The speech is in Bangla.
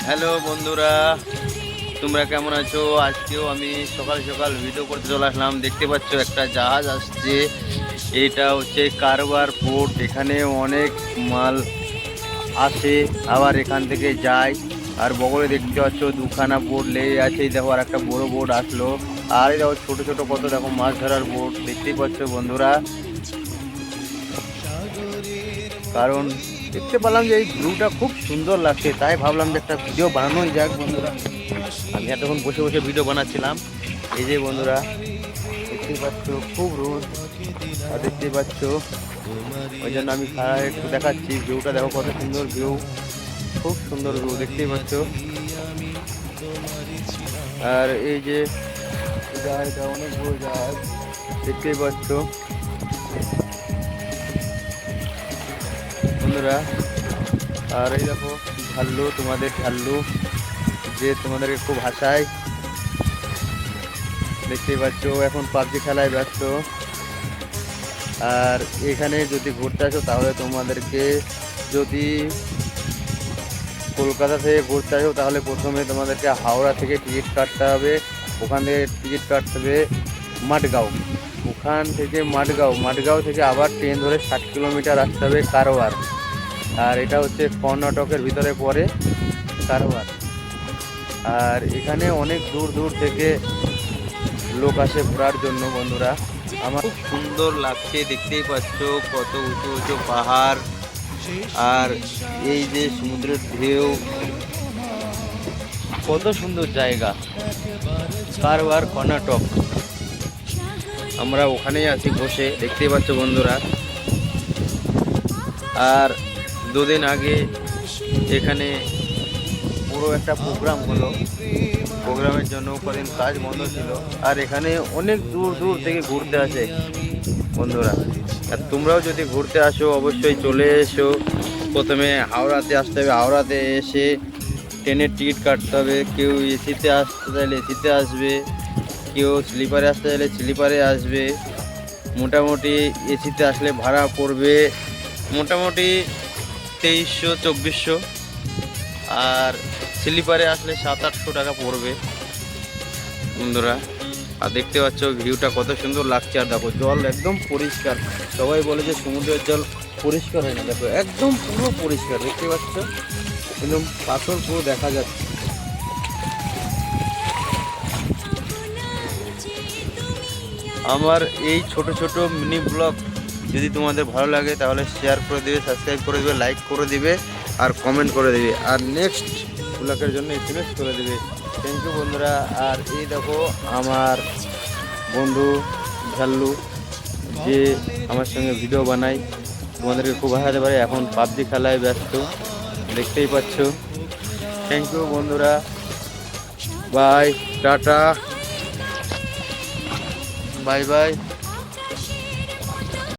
হ্যালো বন্ধুরা, তোমরা কেমন আছো? আজকেও আমি সকাল সকাল ভিডিও করতে চলে আসলাম। দেখতে পাচ্ছ একটা জাহাজ আসছে, এটা হচ্ছে কারবার পোর্ট। এখানে অনেক মাল আসে আবার এখান থেকে যায়। আর বগলে দেখতে পাচ্ছ দুখানা বোট লেগে আছে। এই দেখো আর একটা বড় বোট আসলো। আর এই দেখো ছোট ছোট কত দেখো মাছ ধরার বোট দেখতেই পাচ্ছ বন্ধুরা। কারণ দেখতে পেলাম যে এই ভিউটা খুব সুন্দর লাগছে, তাই ভাবলাম যে একটা ভিডিও বানানোই যাক বন্ধুরা। আমি এতক্ষণ বসে বসে ভিডিও বানাচ্ছিলাম। এই যে বন্ধুরা দেখতেই পাচ্ছ খুব রোদ, আর দেখতেই পাচ্ছ ওই জন্য আমি খাড়া একটু দেখাচ্ছি। ভিউটা দেখো কত সুন্দর ভিউ, খুব সুন্দর ভিউ দেখতেই পাচ্ছ। আর এই যে এটা অনেক বড় জাহাজ দেখতেই পাচ্ছ বন্ধুরা। আর এই দেখো ঢাল্লু, তোমাদের ঢাল্লু যে তোমাদেরকে খুব হাসায় দেখতেই পাচ্ছ। এখন পাবজি খেলায় ব্যস্ত। আর এখানে যদি ঘুরতে আসো তাহলে তোমাদেরকে, যদি কলকাতা থেকে ঘুরতে আসো তাহলে প্রথমে তোমাদেরকে হাওড়া থেকে টিকিট কাটতে হবে। ওখান থেকে টিকিট কাটতে হবে মাঠগাঁও। ওখান থেকে মাঠগাঁও থেকে আবার ট্রেন ধরে 60 কিলোমিটার আসতে হবে কারওয়ার। আর এটা হচ্ছে কর্ণাটকের ভিতরে পড়ে কারওয়ার। আর এখানে অনেক দূর দূর থেকে লোক আসে ঘোরার জন্য বন্ধুরা। আমার খুব সুন্দর লাগছে, দেখতেই পাচ্ছ কত উঁচু উঁচু পাহাড় আর এই যে সমুদ্রের ঢেউ, কত সুন্দর জায়গা কারওয়ার কর্ণাটক। আমরা ওখানেই আছি বসে, দেখতেই পাচ্ছ বন্ধুরা। আর দুদিন আগে এখানে পুরো একটা প্রোগ্রাম হলো, প্রোগ্রামের জন্য কদিন কাজ বন্ধ ছিল। আর এখানে অনেক দূর দূর থেকে ঘুরতে আসে বন্ধুরা। আর তোমরাও যদি ঘুরতে আসো অবশ্যই চলে এসো। প্রথমে হাওড়াতে আসতে হবে, হাওড়াতে এসে ট্রেনের টিকিট কাটতে হবে। কেউ এসিতে আসতে চাইলে এসিতে আসবে, কেউ স্লিপারে আসতে চাইলে স্লিপারে আসবে। মোটামুটি এসিতে আসলে ভাড়া পড়বে মোটামুটি 2300-2400, আর স্লিপারে আসলে 700-800 টাকা পড়বে বন্ধুরা। আর দেখতে পাচ্ছ ভিউটা কত সুন্দর লাগছে। আর দেখো জল একদম পরিষ্কার। সবাই বলে যে সমুদ্রের জল পরিষ্কার হয় না, দেখো একদম পুরো পরিষ্কার দেখতে পাচ্ছ, একদম পাথর পুরো দেখা যাচ্ছে। আমার এই ছোট ছোট মিনি ব্লগ যদি তোমাদের ভালো লাগে তাহলে শেয়ার করে দেবে, সাবস্ক্রাইব করে দেবে, লাইক করে দিবে আর কমেন্ট করে দেবে, আর নেক্সট ব্লগের জন্য SMS করে দেবে। থ্যাংক ইউ বন্ধুরা। আর এই দেখো আমার বন্ধু ঝাল্লু যে আমার সঙ্গে ভিডিও বানাই, তোমাদেরকে খুব হাসাতে পারে। এখন পাবজি খেলায় ব্যস্ত দেখতেই পাচ্ছ। থ্যাংক ইউ বন্ধুরা, বাই, টাটা, বাই বাই।